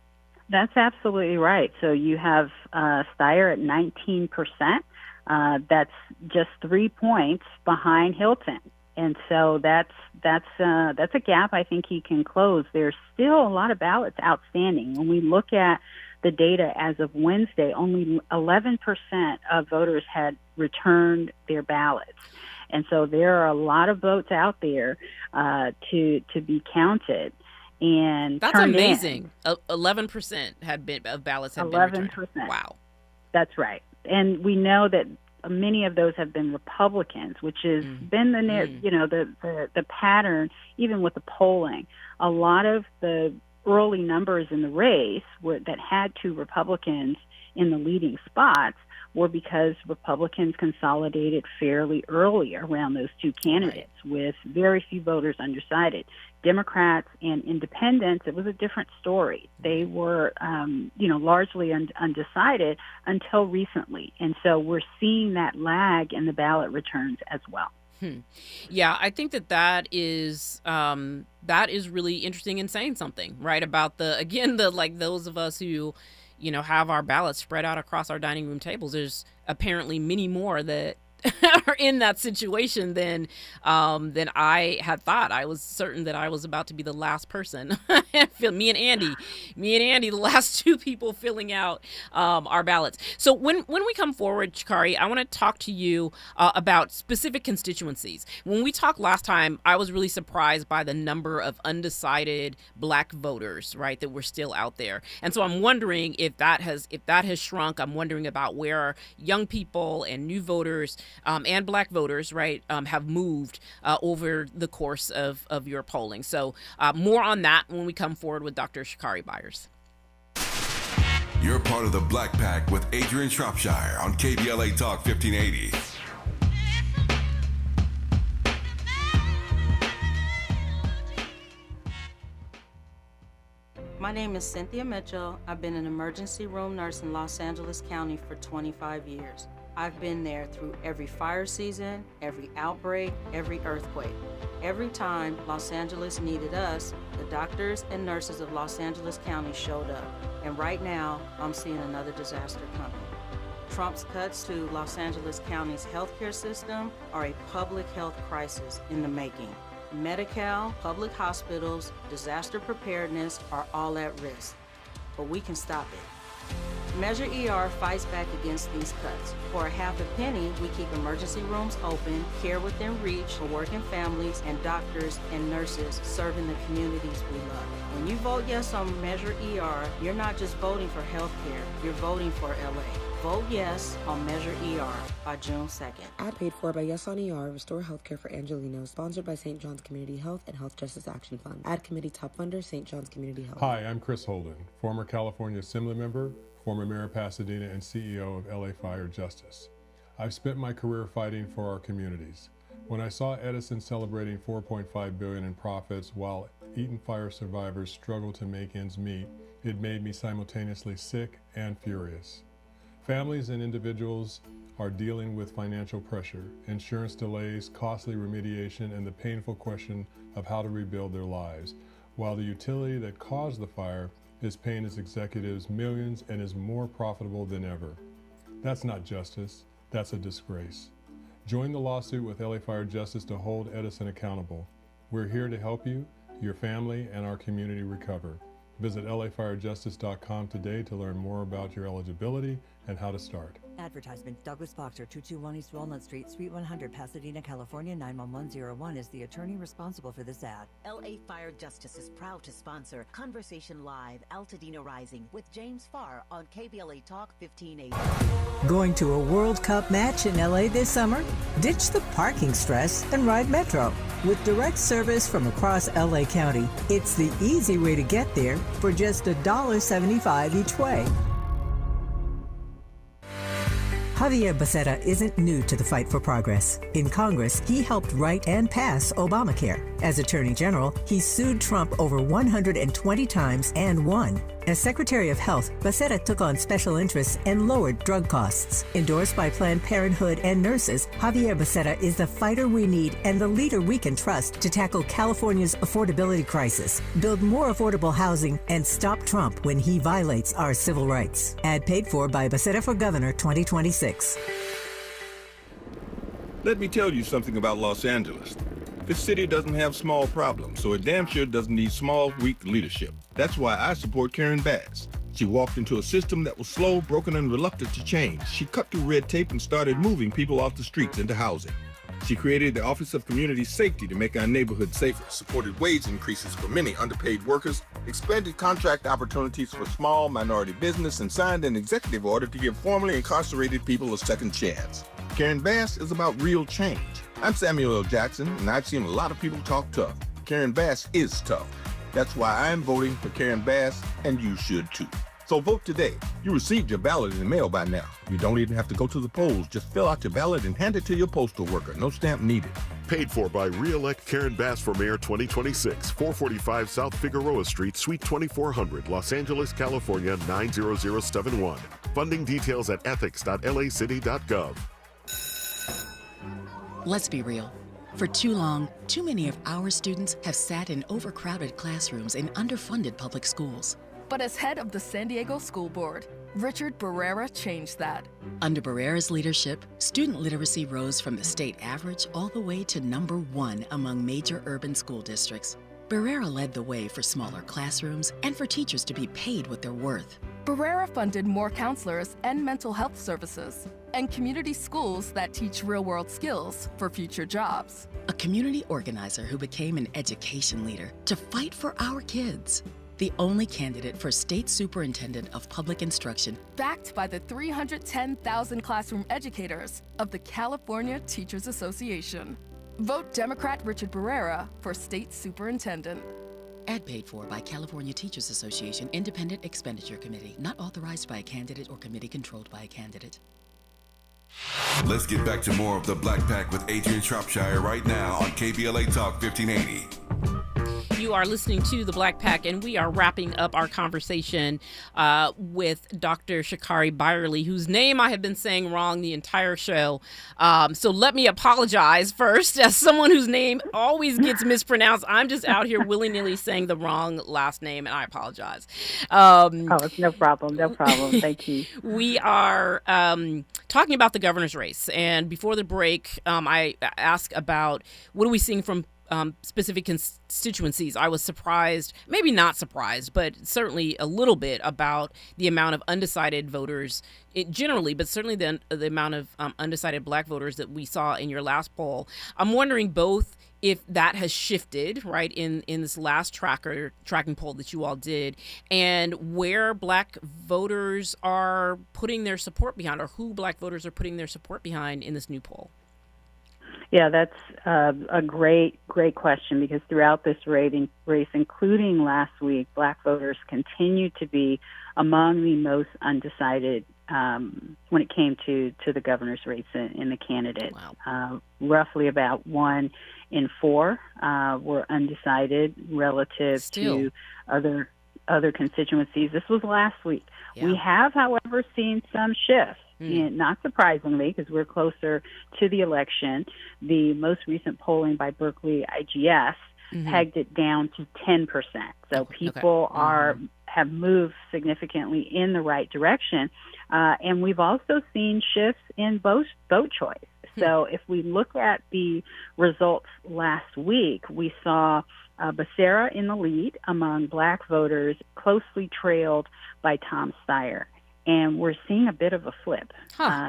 That's absolutely right. So you have Steyer at 19%. That's just 3 points behind Hilton, and so that's a gap I think he can close. There's still a lot of ballots outstanding. When we look at the data as of Wednesday, only 11% of voters had returned their ballots. And so there are a lot of votes out there to be counted. And that's amazing. 11% of ballots have been returned. 11%. Wow. That's right. And we know that many of those have been Republicans, which has been the pattern, even with the polling. A lot of the early numbers in the race that had 2 Republicans in the leading spots were because Republicans consolidated fairly early around those 2 candidates, with very few voters undecided. Democrats and independents, it was a different story. They were, largely undecided until recently. And so we're seeing that lag in the ballot returns as well. Yeah, I think that is really interesting and saying something, right, about those of us who, have our ballots spread out across our dining room tables. There's apparently many more that are in that situation than I had thought. I was certain that I was about to be the last person. Me and Andy, the last 2 people filling out our ballots. So when we come forward, Shikari, I want to talk to you about specific constituencies. When we talked last time, I was really surprised by the number of undecided Black voters, right, that were still out there. And so I'm wondering if that has shrunk. I'm wondering about where young people and new voters and Black voters, right, have moved over the course of your polling. So more on that when we come forward with Dr. Shikari Byers. You're part of the Black Pack with Adrianne Shropshire on KBLA Talk 1580. My name is Cynthia Mitchell. I've been an emergency room nurse in Los Angeles County for 25 years. I've been there through every fire season, every outbreak, every earthquake. Every time Los Angeles needed us, the doctors and nurses of Los Angeles County showed up. And right now, I'm seeing another disaster coming. Trump's cuts to Los Angeles County's healthcare system are a public health crisis in the making. Medi-Cal, public hospitals, disaster preparedness are all at risk. But we can stop it. Measure ER fights back against these cuts. For a half a penny, we keep emergency rooms open, care within reach for working families, and doctors and nurses serving the communities we love. When you vote yes on Measure ER, you're not just voting for health care, you're voting for LA. Vote yes on Measure ER by June 2nd. Ad paid for by Yes on ER, Restore Healthcare for Angelenos, sponsored by St. John's Community Health and Health Justice Action Fund. Ad committee top funder, St. John's Community Health. Hi, I'm Chris Holden, former California Assembly member, former Mayor of Pasadena, and CEO of LA Fire Justice. I've spent my career fighting for our communities. When I saw Edison celebrating $4.5 billion in profits while Eaton fire survivors struggled to make ends meet, it made me simultaneously sick and furious. Families and individuals are dealing with financial pressure, insurance delays, costly remediation, and the painful question of how to rebuild their lives, while the utility that caused the fire is paying its executives millions and is more profitable than ever. That's not justice, that's a disgrace. Join the lawsuit with LA Fire Justice to hold Edison accountable. We're here to help you, your family, and our community recover. Visit lafirejustice.com today to learn more about your eligibility and how to start. Advertisement. Douglas Boxer, 221 East Walnut Street, Suite 100, Pasadena, California, 91101 is the attorney responsible for this ad. LA Fire Justice is proud to sponsor Conversation Live, Altadena Rising with James Farr on KBLA Talk 1580. Going to a World Cup match in LA this summer? Ditch the parking stress and ride Metro. With direct service from across LA County, it's the easy way to get there for just $1.75 each way. Javier Becerra isn't new to the fight for progress. In Congress, he helped write and pass Obamacare. As Attorney General, he sued Trump over 120 times and won. As Secretary of Health, Becerra took on special interests and lowered drug costs. Endorsed by Planned Parenthood and nurses, Javier Becerra is the fighter we need and the leader we can trust to tackle California's affordability crisis, build more affordable housing, and stop Trump when he violates our civil rights. Ad paid for by Becerra for Governor 2026. Let me tell you something about Los Angeles. This city doesn't have small problems, so it damn sure doesn't need small, weak leadership. That's why I support Karen Bass. She walked into a system that was slow, broken, and reluctant to change. She cut through red tape and started moving people off the streets into housing. She created the Office of Community Safety to make our neighborhoods safer, supported wage increases for many underpaid workers, expanded contract opportunities for small minority business, and signed an executive order to give formerly incarcerated people a second chance. Karen Bass is about real change. I'm Samuel L. Jackson, and I've seen a lot of people talk tough. Karen Bass is tough. That's why I'm voting for Karen Bass, and you should too. So vote today. You received your ballot in the mail by now. You don't even have to go to the polls. Just fill out your ballot and hand it to your postal worker. No stamp needed. Paid for by re-elect Karen Bass for Mayor 2026, 445 South Figueroa Street, Suite 2400, Los Angeles, California, 90071. Funding details at ethics.lacity.gov. Let's be real. For too long, too many of our students have sat in overcrowded classrooms in underfunded public schools. But as head of the San Diego School Board, Richard Barrera changed that. Under Barrera's leadership, student literacy rose from the state average all the way to #1 among major urban school districts. Barrera led the way for smaller classrooms and for teachers to be paid what they're worth. Barrera funded more counselors and mental health services, and community schools that teach real-world skills for future jobs. A community organizer who became an education leader to fight for our kids. The only candidate for State Superintendent of Public Instruction. Backed by the 310,000 classroom educators of the California Teachers Association. Vote Democrat Richard Barrera for State Superintendent. Ad paid for by California Teachers Association Independent Expenditure Committee, not authorized by a candidate or committee controlled by a candidate. Let's get back to more of the Black Pack with Adrianne Shropshire right now on KBLA Talk 1580. You are listening to the Black Pack, and we are wrapping up our conversation with Dr. Sha'Carri Byerly, whose name I have been saying wrong the entire show. So let me apologize first. As someone whose name always gets mispronounced, I'm just out here willy-nilly saying the wrong last name, and I apologize. It's no problem. No problem. Thank you. We are talking about the governor's race, and before the break, I asked about what are we seeing from specific constituencies. I was surprised, maybe not surprised, but certainly a little bit about the amount of undecided voters generally, but certainly the amount of undecided black voters that we saw in your last poll. I'm wondering both if that has shifted, right, in this last tracking poll that you all did, and where black voters are putting their support behind, or who black voters are putting their support behind in this new poll. Yeah, that's a great question, because throughout this race, including last week, black voters continue to be among the most undecided when it came to the governor's race in the candidates. Wow. Roughly about 1 in 4 were undecided relative to other constituencies. This was last week. Yeah. We have, however, seen some shifts. And not surprisingly, because we're closer to the election, the most recent polling by Berkeley IGS pegged it down to 10%. So people have moved significantly in the right direction. And we've also seen shifts in vote choice. So if we look at the results last week, we saw Becerra in the lead among Black voters, closely trailed by Tom Steyer. And we're seeing a bit of a flip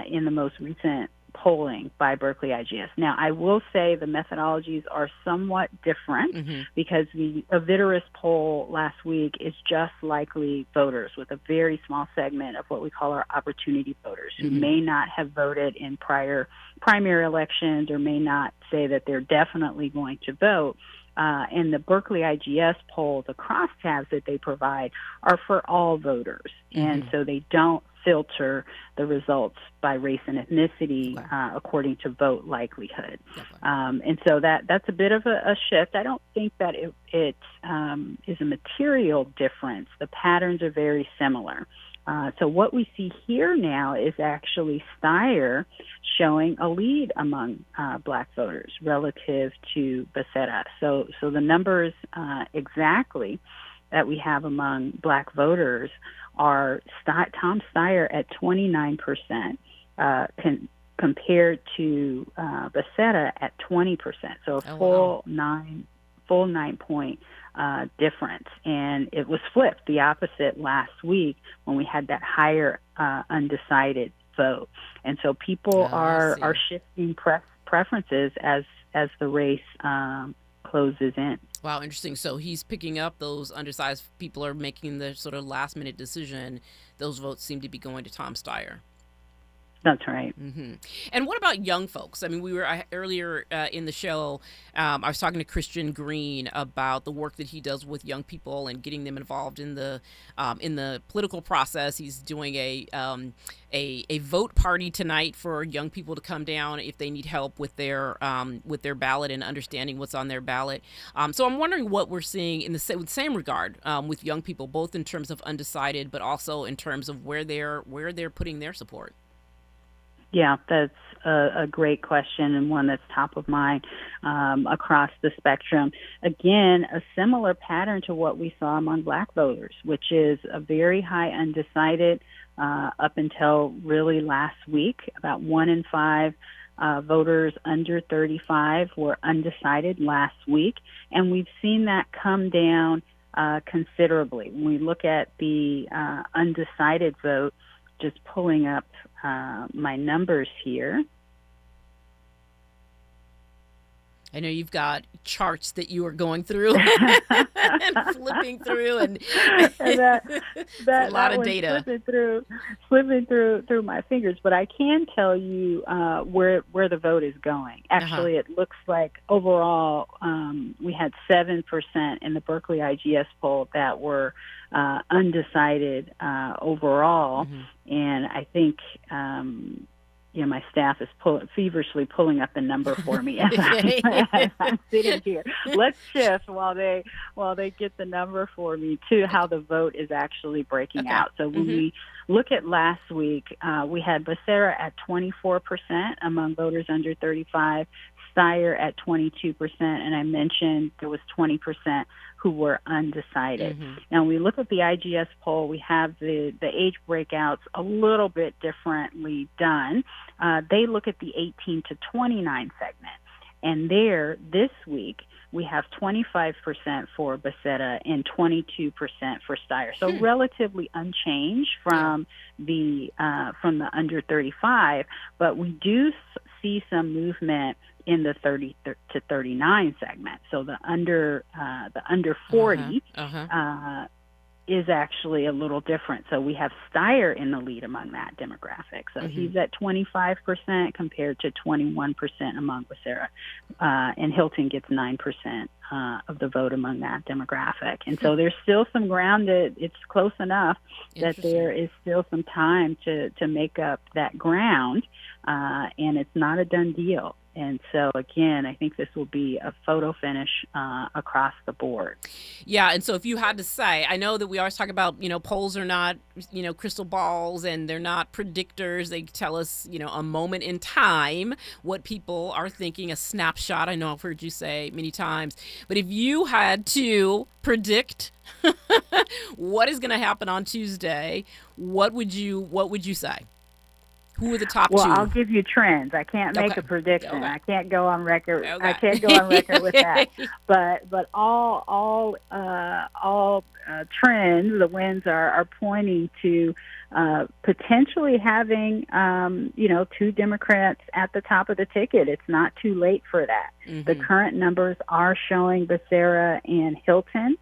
in the most recent polling by Berkeley IGS. Now, I will say the methodologies are somewhat different because the Aviderus poll last week is just likely voters with a very small segment of what we call our opportunity voters who may not have voted in prior primary elections or may not say that they're definitely going to vote. And the Berkeley IGS poll, the crosstabs that they provide are for all voters. And so they don't filter the results by race and ethnicity according to vote likelihood. And so that's a bit of a shift. I don't think that it is a material difference. The patterns are very similar. So what we see here now is actually Steyer showing a lead among Black voters relative to Becerra. So the numbers exactly that we have among Black voters are Tom Steyer at 29%, compared to Becerra at 20%. So a full 9-point difference. And it was flipped the opposite last week when we had that higher undecided vote. And so people are shifting preferences as the race closes in. Wow, interesting. So he's picking up those undecided people are making the sort of last minute decision. Those votes seem to be going to Tom Steyer. That's right. And what about young folks? I mean, we were earlier in the show, I was talking to Christian Green about the work that he does with young people and getting them involved in the political process. He's doing a vote party tonight for young people to come down if they need help with their ballot and understanding what's on their ballot. So I'm wondering what we're seeing in the same regard with young people, both in terms of undecided, but also in terms of where they're putting their support. Yeah, that's a great question and one that's top of mind across the spectrum. Again, a similar pattern to what we saw among Black voters, which is a very high undecided up until really last week. About 1 in 5 voters under 35 were undecided last week, and we've seen that come down considerably. When we look at the undecided vote, just pulling up my numbers here. I know you've got charts that you are going through and flipping through, and that a lot of data slipping through my fingers. But I can tell you where the vote is going. Actually, it looks like overall we had 7% in the Berkeley IGS poll that were undecided overall, and I think. My staff is feverishly pulling up the number for me as I'm sitting here. Let's shift while they get the number for me to how the vote is actually breaking out. So when we look at last week, we had Becerra at 24% among voters under 35, Steyer at 22%, and I mentioned there was 20% who were undecided. Now, when we look at the IGS poll, we have the age breakouts a little bit differently done. They look at the 18 to 29 segment. And there, this week, we have 25% for Becerra and 22% for Steyer. So relatively unchanged from the under 35, but we do see some movement in the 30 to 39 segment. So the under 40 is actually a little different. So we have Steyer in the lead among that demographic. So he's at 25% compared to 21% among Becerra. And Hilton gets 9% of the vote among that demographic. And so there's still some ground that it's close enough that there is still some time to make up that ground. And it's not a done deal. And so, again, I think this will be a photo finish across the board. Yeah, and so if you had to say, I know that we always talk about, polls are not, crystal balls and they're not predictors. They tell us, a moment in time what people are thinking, a snapshot. I know I've heard you say many times. But if you had to predict what is going to happen on Tuesday, what would you say? Who are the top well, two? I'll give you trends. I can't make Okay. a prediction. Okay. I can't go on record. Okay. I can't go on record with that. But all trends, the winds are pointing to potentially having two Democrats at the top of the ticket. It's not too late for that. Mm-hmm. The current numbers are showing Becerra and Hilton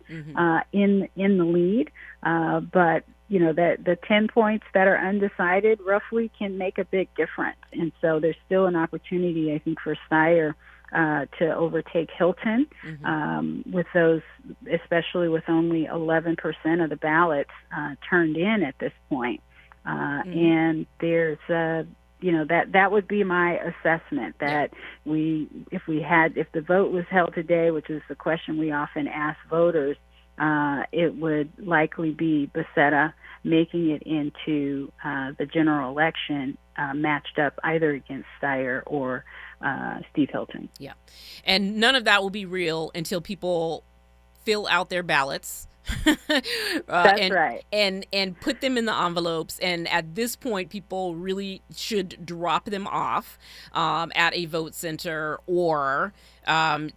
in the lead, but the 10 points that are undecided roughly can make a big difference. And so there's still an opportunity, I think, for Steyer to overtake Hilton with those, especially with only 11% of the ballots turned in at this point. And there's that would be my assessment, that if the vote was held today, which is the question we often ask voters, it would likely be Becerra making it into the general election, matched up either against Steyer or Steve Hilton. Yeah. And none of that will be real until people fill out their ballots. That's right. And put them in the envelopes. And at this point, people really should drop them off at a vote center or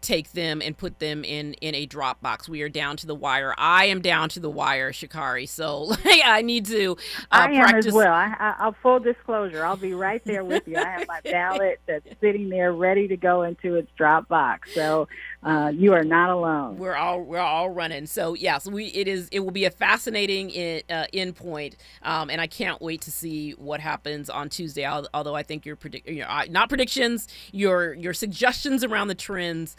take them and put them in a drop box. We are down to the wire. I am down to the wire, Sha'Carri. So I need to I am practice. as well. I'll full disclosure. I'll be right there with you. I have my ballot that's sitting there ready to go into its drop box. So you are not alone. We're all running. So yes, it will be a fascinating end point, and I can't wait to see what happens on Tuesday. Although I think your not predictions, your suggestions around the trends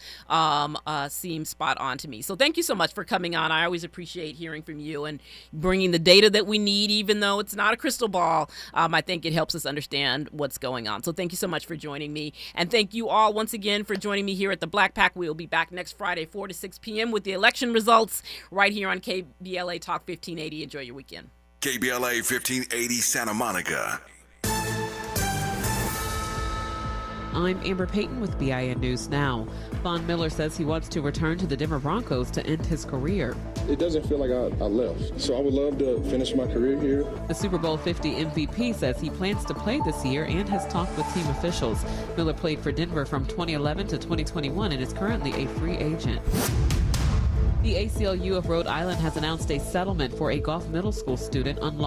seem spot on to me. So thank you so much for coming on. I always appreciate hearing from you and bringing the data that we need, even though it's not a crystal ball. I think it helps us understand what's going on. So thank you so much for joining me, and thank you all once again for joining me here at the Black Pack. We'll be back next Friday, 4 to 6 p.m. with the election results right here on KBLA Talk 1580. Enjoy your weekend. KBLA 1580 Santa Monica. I'm Amber Payton with BIN News Now. Von Miller says he wants to return to the Denver Broncos to end his career. It doesn't feel like I left. So I would love to finish my career here. The Super Bowl 50 MVP says he plans to play this year and has talked with team officials. Miller played for Denver from 2011 to 2021 and is currently a free agent. The ACLU of Rhode Island has announced a settlement for a Gulf Middle School student unlawfully